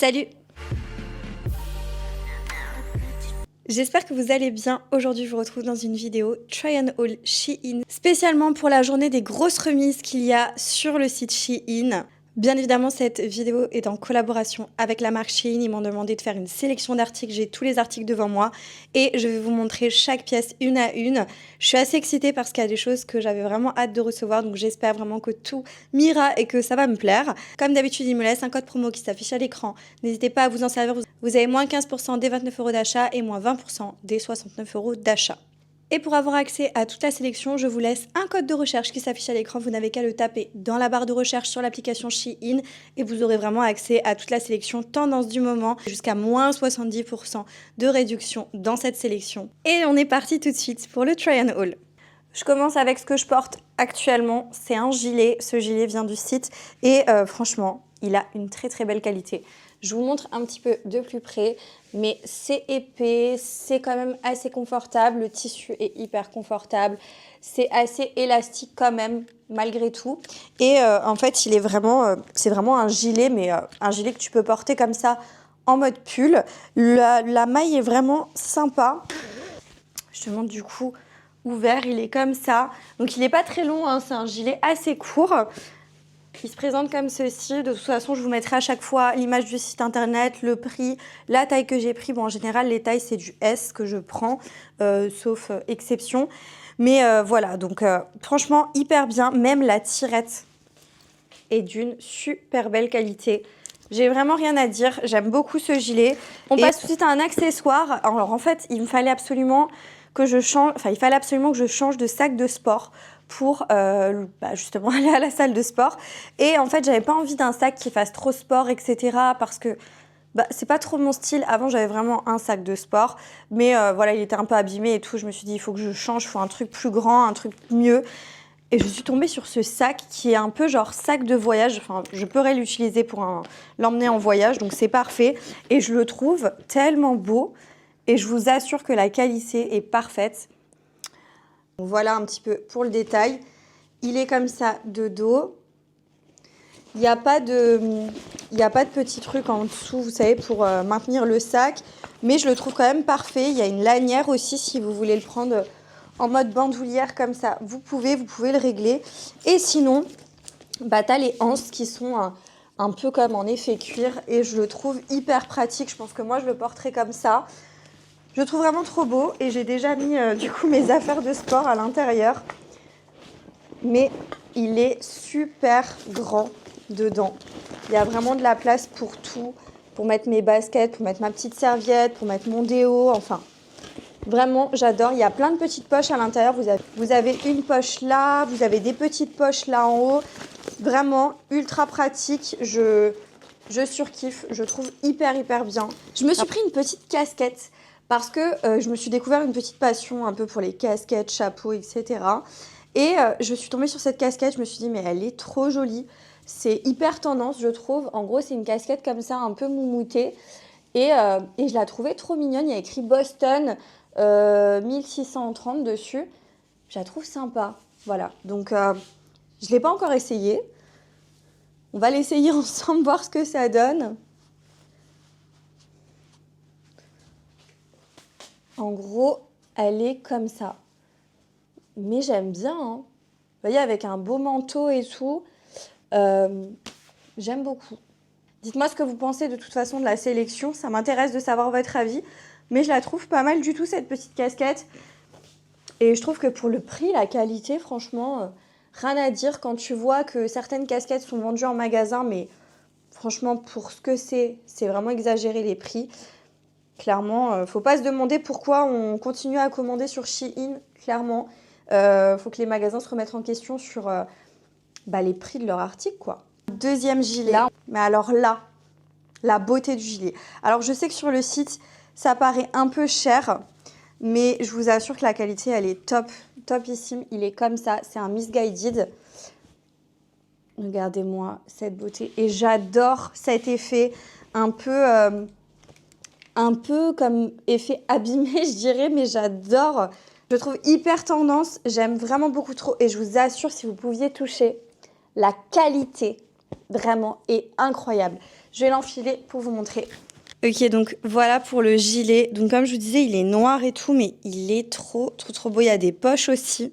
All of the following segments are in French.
Salut! J'espère que vous allez bien. Aujourd'hui, je vous retrouve dans une vidéo Try and Haul Shein, spécialement pour la journée des grosses remises qu'il y a sur le site Shein. Bien évidemment, cette vidéo est en collaboration avec la marque Shein. Ils m'ont demandé de faire une sélection d'articles. J'ai tous les articles devant moi et je vais vous montrer chaque pièce une à une. Je suis assez excitée parce qu'il y a des choses que j'avais vraiment hâte de recevoir. Donc j'espère vraiment que tout m'ira et que ça va me plaire. Comme d'habitude, il me laisse un code promo qui s'affiche à l'écran. N'hésitez pas à vous en servir. Vous avez moins 15% des 29 € d'achat et moins 20% des 69 € d'achat. Et pour avoir accès à toute la sélection, je vous laisse un code de recherche qui s'affiche à l'écran. Vous n'avez qu'à le taper dans la barre de recherche sur l'application Shein et vous aurez vraiment accès à toute la sélection tendance du moment jusqu'à moins 70% de réduction dans cette sélection. Et on est parti tout de suite pour le Try and Haul. Je commence avec ce que je porte actuellement. C'est un gilet. Ce gilet vient du site et franchement, il a une très très belle qualité. Je vous montre un petit peu de plus près, mais c'est épais, c'est quand même assez confortable. Le tissu est hyper confortable, c'est assez élastique quand même, malgré tout. Et en fait, il est vraiment, c'est vraiment un gilet, mais un gilet que tu peux porter comme ça en mode pull. La maille est vraiment sympa. Je te montre du coup ouvert, il est comme ça. Donc il n'est pas très long, hein, c'est un gilet assez court. Il se présente comme ceci. De toute façon, je vous mettrai à chaque fois l'image du site internet, le prix, la taille que j'ai pris. Bon, en général, les tailles, c'est du S que je prends, sauf exception. Mais voilà, donc franchement, hyper bien. Même la tirette est d'une super belle qualité. J'ai vraiment rien à dire. J'aime beaucoup ce gilet. On passe tout de suite à un accessoire. Alors en fait, il fallait absolument que je change de sac de sport pour justement aller à la salle de sport. Et en fait, j'avais pas envie d'un sac qui fasse trop sport, etc. parce que c'est pas trop mon style. Avant, j'avais vraiment un sac de sport. Mais voilà, il était un peu abîmé et tout. Je me suis dit, il faut que je change, il faut un truc plus grand, un truc mieux. Et je suis tombée sur ce sac qui est un peu genre sac de voyage. Enfin, je pourrais l'utiliser pour l'emmener en voyage, donc c'est parfait. Et je le trouve tellement beau. Et je vous assure que la qualité est parfaite. Voilà un petit peu pour le détail. Il est comme ça de dos. Il n'y a pas de petit truc en dessous, vous savez, pour maintenir le sac. Mais je le trouve quand même parfait. Il y a une lanière aussi si vous voulez le prendre en mode bandoulière comme ça. Vous pouvez le régler. Et sinon, tu as les anses qui sont un peu comme en effet cuir. Et je le trouve hyper pratique. Je pense que moi, je le porterai comme ça. Je le trouve vraiment trop beau et j'ai déjà mis du coup mes affaires de sport à l'intérieur. Mais il est super grand dedans. Il y a vraiment de la place pour tout. Pour mettre mes baskets, pour mettre ma petite serviette, pour mettre mon déo, enfin. Vraiment, j'adore. Il y a plein de petites poches à l'intérieur. Vous avez une poche là, vous avez des petites poches là en haut. Vraiment ultra pratique. Je surkiffe. Je trouve hyper bien. Je me suis pris une petite casquette. Parce que je me suis découvert une petite passion un peu pour les casquettes, chapeaux, etc. Et je suis tombée sur cette casquette, je me suis dit mais elle est trop jolie. C'est hyper tendance je trouve. En gros c'est une casquette comme ça un peu moumoutée. Et je la trouvais trop mignonne, il y a écrit Boston 1630 dessus. Je la trouve sympa. Voilà, donc je ne l'ai pas encore essayée. On va l'essayer ensemble, voir ce que ça donne. En gros, elle est comme ça. Mais j'aime bien. Hein. Vous voyez, avec un beau manteau et tout. J'aime beaucoup. Dites-moi ce que vous pensez de toute façon de la sélection. Ça m'intéresse de savoir votre avis. Mais je la trouve pas mal du tout, cette petite casquette. Et je trouve que pour le prix, la qualité, franchement, rien à dire. Quand tu vois que certaines casquettes sont vendues en magasin, mais franchement, pour ce que c'est vraiment exagéré les prix. Clairement, faut pas se demander pourquoi on continue à commander sur Shein, clairement. Faut que les magasins se remettent en question sur les prix de leurs articles, quoi. Deuxième gilet. Là, mais alors là, la beauté du gilet. Alors, je sais que sur le site, ça paraît un peu cher, mais je vous assure que la qualité, elle est topissime. Il est comme ça, c'est un Missguided. Regardez-moi cette beauté. Et j'adore cet effet un peu comme effet abîmé, je dirais, mais j'adore. Je le trouve hyper tendance, j'aime vraiment beaucoup trop. Et je vous assure, si vous pouviez toucher la qualité vraiment est incroyable. Je vais l'enfiler pour vous montrer. Ok, donc voilà pour le gilet. Donc comme je vous disais, il est noir et tout, mais il est trop beau. Il y a des poches aussi.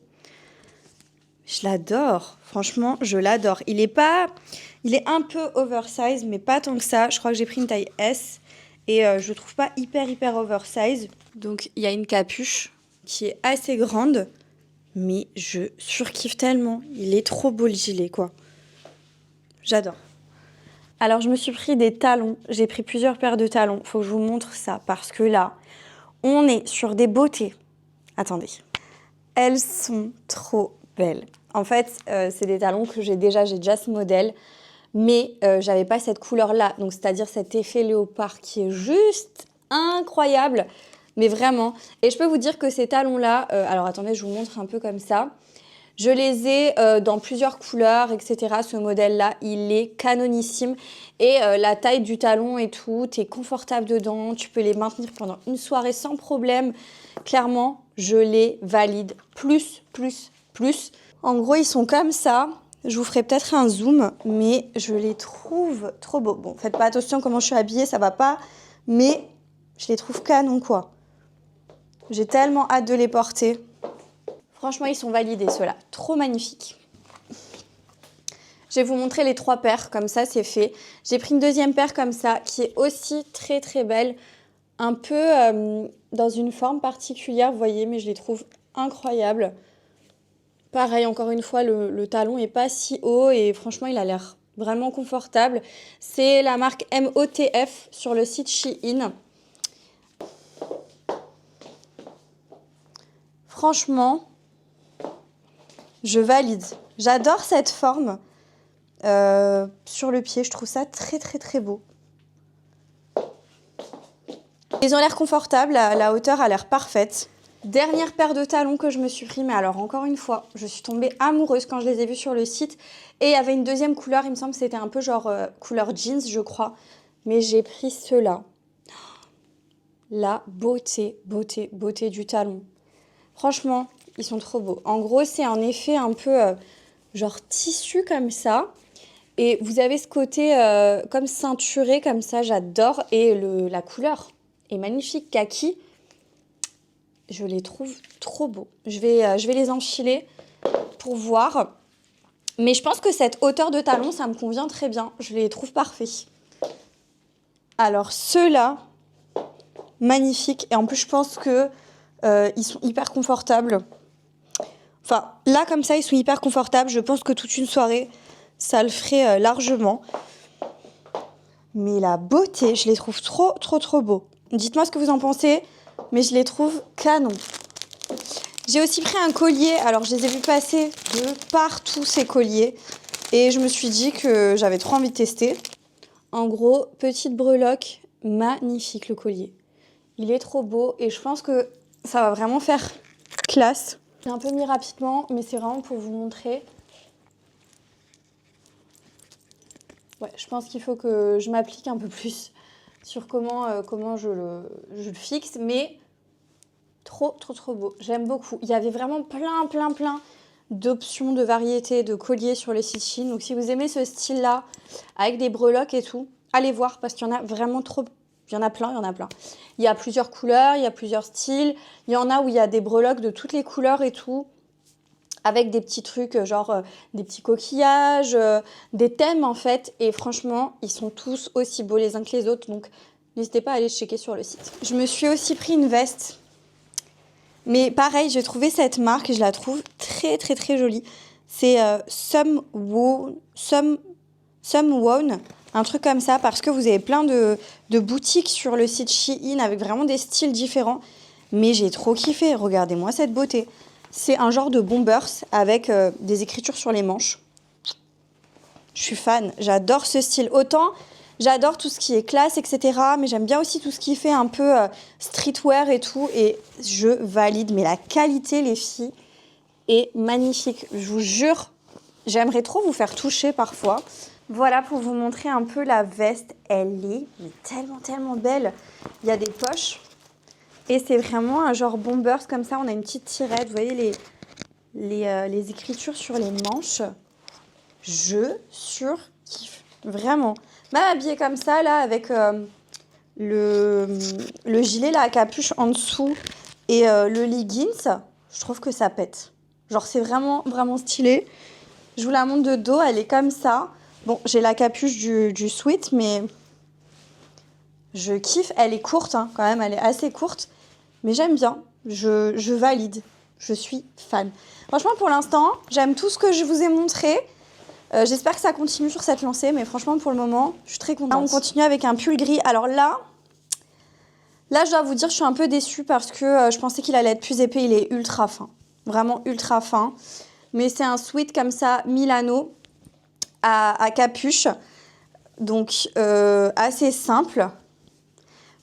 Je l'adore. Franchement, je l'adore. Il est un peu oversize, mais pas tant que ça. Je crois que j'ai pris une taille S et je le trouve pas hyper oversize. Donc il y a une capuche qui est assez grande, mais je surkiffe tellement. Il est trop beau le gilet, quoi. J'adore. Alors, je me suis pris des talons. J'ai pris plusieurs paires de talons. Faut que je vous montre ça parce que là, on est sur des beautés. Attendez. Elles sont trop belles. En fait, c'est des talons que j'ai déjà ce modèle, mais j'avais pas cette couleur-là. Donc, c'est-à-dire cet effet léopard qui est juste incroyable, mais vraiment. Et je peux vous dire que ces talons-là, alors attendez, je vous montre un peu comme ça. Je les ai dans plusieurs couleurs, etc. Ce modèle-là, il est canonissime. Et la taille du talon et tout, tu es confortable dedans. Tu peux les maintenir pendant une soirée sans problème. Clairement, je les valide. Plus. En gros, ils sont comme ça. Je vous ferai peut-être un zoom, mais je les trouve trop beaux. Bon, faites pas attention comment je suis habillée, ça va pas. Mais je les trouve canon, quoi. J'ai tellement hâte de les porter. Franchement, ils sont validés, ceux-là. Trop magnifiques. Je vais vous montrer les 3 paires, comme ça, c'est fait. J'ai pris une deuxième paire comme ça, qui est aussi très belle. Un peu dans une forme particulière, vous voyez, mais je les trouve incroyables. Pareil, encore une fois, le talon n'est pas si haut et franchement, il a l'air vraiment confortable. C'est la marque MOTF sur le site Shein. Franchement, je valide. J'adore cette forme sur le pied. Je trouve ça très beau. Ils ont l'air confortables. La hauteur a l'air parfaite. Dernière paire de talons que je me suis pris. Mais alors, encore une fois, je suis tombée amoureuse quand je les ai vus sur le site. Et il y avait une deuxième couleur. Il me semble que c'était un peu genre couleur jeans, je crois. Mais j'ai pris ceux-là. La beauté du talon. Franchement, ils sont trop beaux. En gros, c'est un effet un peu genre tissu comme ça. Et vous avez ce côté comme ceinturé comme ça, j'adore. Et la couleur est magnifique, kaki. Je les trouve trop beaux. Je vais les enfiler pour voir. Mais je pense que cette hauteur de talon, ça me convient très bien. Je les trouve parfaits. Alors ceux-là, magnifiques. Et en plus, je pense que ils sont hyper confortables. Enfin, là, comme ça, ils sont hyper confortables. Je pense que toute une soirée, ça le ferait largement. Mais la beauté, je les trouve trop beaux. Dites-moi ce que vous en pensez, mais je les trouve canon. J'ai aussi pris un collier. Alors, je les ai vus passer de partout, ces colliers. Et je me suis dit que j'avais trop envie de tester. En gros, petite breloque, magnifique le collier. Il est trop beau et je pense que ça va vraiment faire classe. J'ai un peu mis rapidement, mais c'est vraiment pour vous montrer. Ouais, je pense qu'il faut que je m'applique un peu plus sur comment je le fixe, mais trop beau. J'aime beaucoup. Il y avait vraiment plein d'options, de variétés, de colliers sur le site Shein. Donc si vous aimez ce style-là, avec des breloques et tout, allez voir parce qu'il y en a vraiment trop. Il y en a plein. Il y a plusieurs couleurs, il y a plusieurs styles. Il y en a où il y a des breloques de toutes les couleurs et tout, avec des petits trucs, genre des petits coquillages, des thèmes en fait. Et franchement, ils sont tous aussi beaux les uns que les autres. Donc, n'hésitez pas à aller checker sur le site. Je me suis aussi pris une veste. Mais pareil, j'ai trouvé cette marque et je la trouve très jolie. C'est Someone, un truc comme ça, parce que vous avez plein de boutiques sur le site Shein avec vraiment des styles différents. Mais j'ai trop kiffé, regardez-moi cette beauté. C'est un genre de bombers avec des écritures sur les manches. Je suis fan, j'adore ce style. Autant, j'adore tout ce qui est classe, etc. Mais j'aime bien aussi tout ce qui fait un peu streetwear et tout. Et je valide. Mais la qualité, les filles, est magnifique. Je vous jure, j'aimerais trop vous faire toucher parfois. Voilà pour vous montrer un peu la veste. Elle est tellement belle. Il y a des poches. Et c'est vraiment un genre bombers comme ça. On a une petite tirette. Vous voyez les écritures sur les manches. Je kiffe. Vraiment. Même habillée comme ça, là, avec le gilet là, à capuche en dessous et le leggings, je trouve que ça pète. Genre, c'est vraiment, vraiment stylé. Je vous la montre de dos, elle est comme ça. Bon, j'ai la capuche du sweat, mais je kiffe. Elle est courte, hein, quand même, elle est assez courte. Mais j'aime bien, je valide. Je suis fan. Franchement, pour l'instant, j'aime tout ce que je vous ai montré. J'espère que ça continue sur cette lancée, mais franchement, pour le moment, je suis très contente. Là, on continue avec un pull gris. Alors là, je dois vous dire, je suis un peu déçue parce que je pensais qu'il allait être plus épais. Il est ultra fin. Vraiment ultra fin. Mais c'est un sweat comme ça, Milano, à capuche. Donc, assez simple.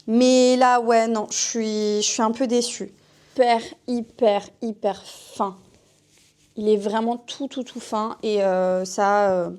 Mais là, ouais, non, je suis un peu déçue. Hyper fin. Il est vraiment tout fin. Et ça...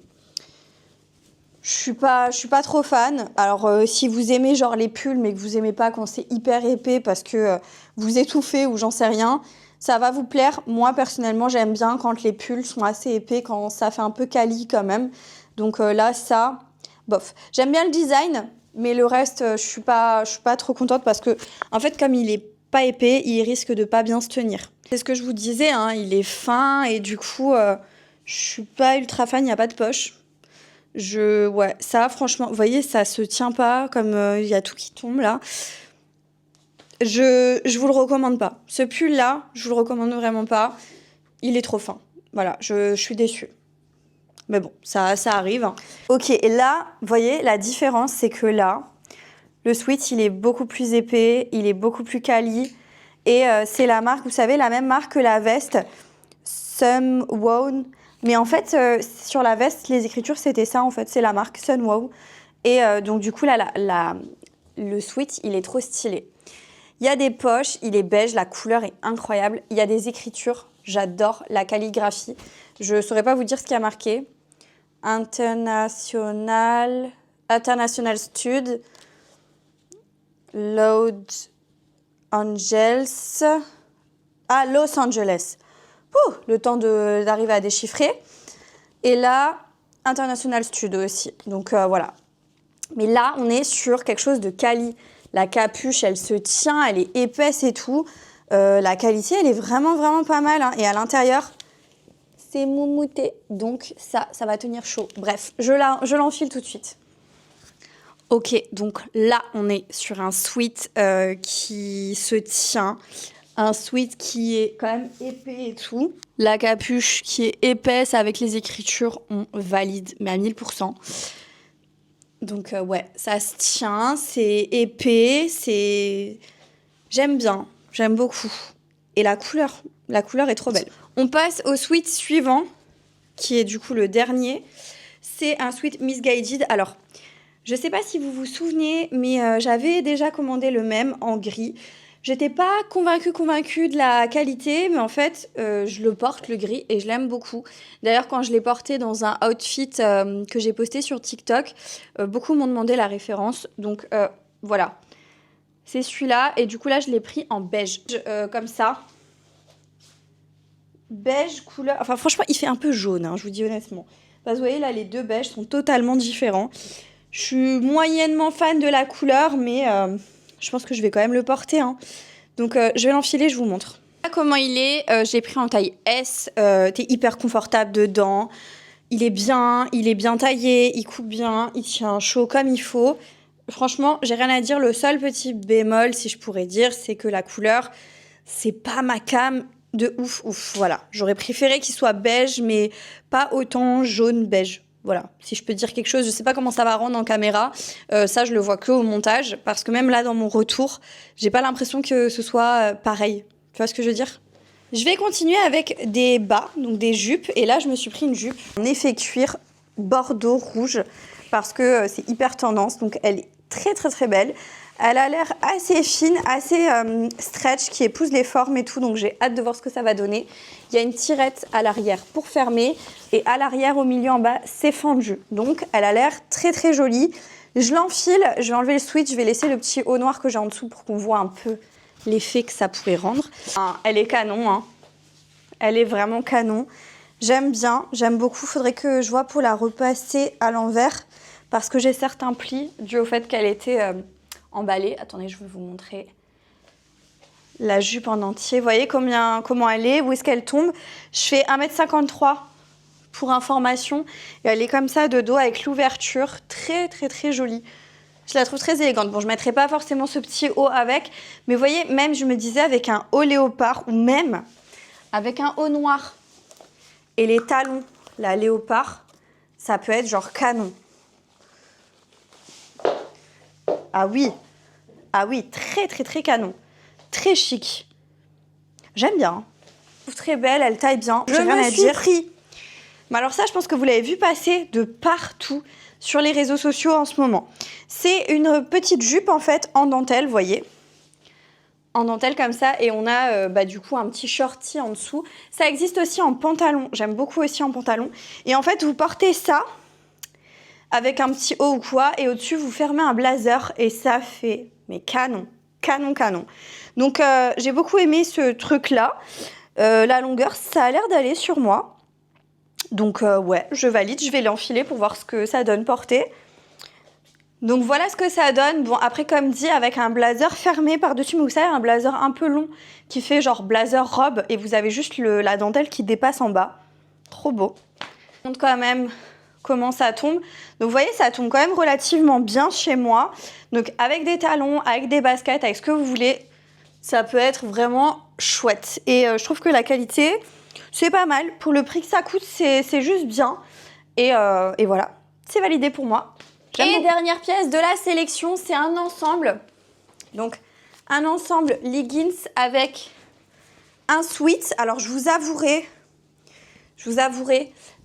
je suis pas trop fan. Alors, si vous aimez genre les pulls, mais que vous aimez pas quand c'est hyper épais parce que vous étouffez ou j'en sais rien, ça va vous plaire. Moi, personnellement, j'aime bien quand les pulls sont assez épais, quand ça fait un peu quali quand même. Donc là, ça, bof. J'aime bien le design, mais le reste, je suis pas trop contente parce que, en fait, comme il est pas épais, il risque de pas bien se tenir. C'est ce que je vous disais, hein, il est fin et du coup, je suis pas ultra fan, il n'y a pas de poche. Ouais, ça, franchement, vous voyez, ça se tient pas, comme il y a tout qui tombe là. Je vous le recommande pas. Ce pull-là, je vous le recommande vraiment pas. Il est trop fin. Voilà, je suis déçue. Mais bon, ça arrive. Hein. Ok, et là, vous voyez, la différence, c'est que là, le sweat, il est beaucoup plus épais, il est beaucoup plus quali. Et c'est la marque, vous savez, la même marque que la veste, Sunwow. Mais en fait, sur la veste, les écritures, c'était ça, en fait. C'est la marque Sunwow. Et donc, du coup, là, le sweat, il est trop stylé. Il y a des poches, il est beige, la couleur est incroyable. Il y a des écritures, j'adore la calligraphie. Je ne saurais pas vous dire ce qu'il y a marqué. International Stud, Los Angeles. Ah, Los Angeles. Ouh, le temps d'arriver à déchiffrer. Et là, International Studio aussi. Donc voilà. Mais là, on est sur quelque chose de quali. La capuche, elle se tient, elle est épaisse et tout. La qualité, elle est vraiment, vraiment pas mal. Hein. Et à l'intérieur, c'est moumouté. Donc ça va tenir chaud. Bref, je l'enfile tout de suite. Ok, donc là, on est sur un sweat qui se tient. Un sweat qui est quand même épais et tout. La capuche qui est épaisse avec les écritures, on valide, mais à 1000%. Donc ouais, ça se tient, c'est épais, j'aime bien, j'aime beaucoup. Et la couleur est trop belle. On passe au sweat suivant, qui est du coup le dernier. C'est un sweat Missguided. Alors, je sais pas si vous vous souvenez, mais j'avais déjà commandé le même en gris. J'étais pas convaincue de la qualité, mais en fait, je le porte, le gris, et je l'aime beaucoup. D'ailleurs, quand je l'ai porté dans un outfit que j'ai posté sur TikTok, beaucoup m'ont demandé la référence. Donc, voilà. C'est celui-là, et du coup, là, je l'ai pris en beige, comme ça. Beige, couleur... Enfin, franchement, il fait un peu jaune, hein, je vous dis honnêtement. Parce que vous voyez, là, les deux beiges sont totalement différents. Je suis moyennement fan de la couleur, mais... je pense que je vais quand même le porter. Hein. Donc, je vais l'enfiler, je vous montre. Voilà comment il est. J'ai pris en taille S. T'es hyper confortable dedans. Il est bien taillé, il coupe bien, il tient chaud comme il faut. Franchement, j'ai rien à dire. Le seul petit bémol, si je pourrais dire, c'est que la couleur, c'est pas ma cam de ouf. Voilà. J'aurais préféré qu'il soit beige, mais pas autant jaune-beige. Voilà, si je peux dire quelque chose, je sais pas comment ça va rendre en caméra, ça je le vois que au montage, parce que même là dans mon retour, j'ai pas l'impression que ce soit pareil. Tu vois ce que je veux dire ? Je vais continuer avec des bas, donc des jupes, et là je me suis pris une jupe en effet cuir bordeaux rouge, parce que c'est hyper tendance, donc elle est très belle. Elle a l'air assez fine, assez stretch, qui épouse les formes et tout, donc j'ai hâte de voir ce que ça va donner. Il y a une tirette à l'arrière pour fermer, et à l'arrière, au milieu, en bas, c'est fendu. Donc, elle a l'air très jolie. Je l'enfile, je vais enlever le switch, je vais laisser le petit haut noir que j'ai en dessous pour qu'on voit un peu l'effet que ça pourrait rendre. Elle est canon, hein. Elle est vraiment canon. J'aime bien, j'aime beaucoup. Faudrait que je vois pour la repasser à l'envers parce que j'ai certains plis dû au fait qu'elle était emballée. Attendez, je vais vous montrer la jupe en entier. Vous voyez comment elle est, où est-ce qu'elle tombe. Je fais 1,53 m pour information. Et elle est comme ça de dos avec l'ouverture. Très, très, très jolie. Je la trouve très élégante. Bon, je ne mettrai pas forcément ce petit haut avec. Mais vous voyez, même, je me disais, avec un haut léopard ou même avec un haut noir et les talons, la léopard, ça peut être genre canon. Ah oui, très, très, très canon. Très chic. J'aime bien. Je trouve très belle, elle taille bien. Je me suis pris. Mais alors ça, je pense que vous l'avez vu passer de partout sur les réseaux sociaux en ce moment. C'est une petite jupe en fait en dentelle, vous voyez. En dentelle comme ça, et on a du coup un petit shorty en dessous. Ça existe aussi en pantalon. J'aime beaucoup aussi en pantalon. Et en fait, vous portez ça avec un petit haut ou quoi, et au-dessus, vous fermez un blazer, et ça fait, mais canon, canon, canon. Donc, j'ai beaucoup aimé ce truc-là. La longueur, ça a l'air d'aller sur moi. Donc, ouais, je valide. Je vais l'enfiler pour voir ce que ça donne porter. Donc, voilà ce que ça donne. Bon, après, comme dit, avec un blazer fermé par-dessus, mais vous savez, un blazer un peu long qui fait genre blazer robe, et vous avez juste la dentelle qui dépasse en bas. Trop beau. Je montre quand même comment ça tombe. Donc vous voyez, ça tombe quand même relativement bien chez moi. Donc avec des talons, avec des baskets, avec ce que vous voulez, ça peut être vraiment chouette. Et je trouve que la qualité, c'est pas mal. Pour le prix que ça coûte, c'est juste bien. Et voilà, c'est validé pour moi. Et dernière pièce de la sélection, c'est un ensemble. Donc un ensemble leggings avec un sweat. Alors je vous avouerai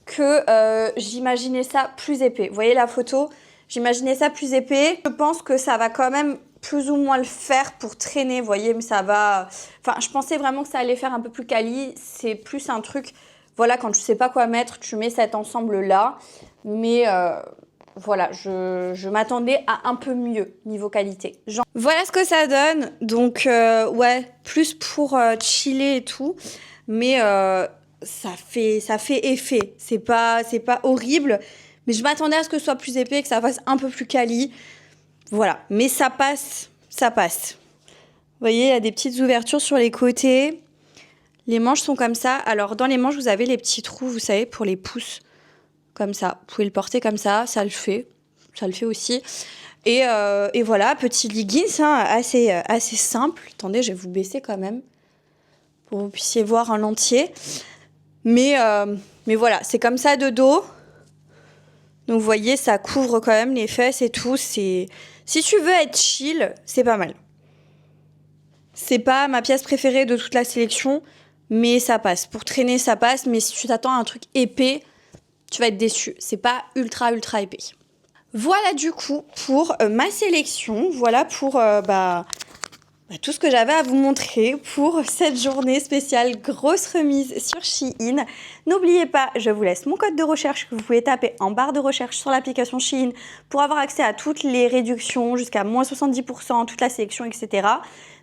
que j'imaginais ça plus épais. Vous voyez la photo? J'imaginais ça plus épais. Je pense que ça va quand même plus ou moins le faire pour traîner, vous voyez, mais ça va... Enfin, je pensais vraiment que ça allait faire un peu plus quali. C'est plus un truc, voilà, quand tu sais pas quoi mettre, tu mets cet ensemble-là. Mais voilà, je m'attendais à un peu mieux niveau qualité. Voilà ce que ça donne. Donc, ouais, plus pour chiller et tout. Mais... ça fait effet. C'est pas horrible, mais je m'attendais à ce que ce soit plus épais, que ça fasse un peu plus quali. Voilà, mais ça passe, ça passe. Vous voyez, il y a des petites ouvertures sur les côtés. Les manches sont comme ça. Alors, dans les manches, vous avez les petits trous, vous savez, pour les pouces. Comme ça. Vous pouvez le porter comme ça, ça le fait. Ça le fait aussi. Et voilà, petit leggings, hein, assez simple. Attendez, je vais vous baisser quand même, pour que vous puissiez voir en entier. Mais voilà, c'est comme ça de dos. Donc vous voyez, ça couvre quand même les fesses et tout. Si tu veux être chill, c'est pas mal. C'est pas ma pièce préférée de toute la sélection, mais ça passe. Pour traîner, ça passe. Mais si tu t'attends à un truc épais, tu vas être déçu. C'est pas ultra épais. Voilà du coup pour ma sélection. Voilà pour tout ce que j'avais à vous montrer pour cette journée spéciale grosse remise sur Shein. N'oubliez pas, je vous laisse mon code de recherche que vous pouvez taper en barre de recherche sur l'application Shein pour avoir accès à toutes les réductions jusqu'à moins 70%, toute la sélection, etc.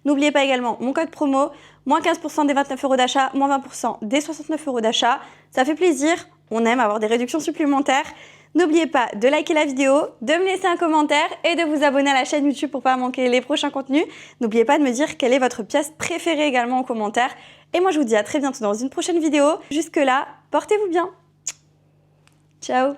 N'oubliez pas également mon code promo, moins 15% des 29 € d'achat, moins 20% des 69 € d'achat. Ça fait plaisir, on aime avoir des réductions supplémentaires. N'oubliez pas de liker la vidéo, de me laisser un commentaire et de vous abonner à la chaîne YouTube pour ne pas manquer les prochains contenus. N'oubliez pas de me dire quelle est votre pièce préférée également en commentaire. Et moi, je vous dis à très bientôt dans une prochaine vidéo. Jusque là, portez-vous bien. Ciao.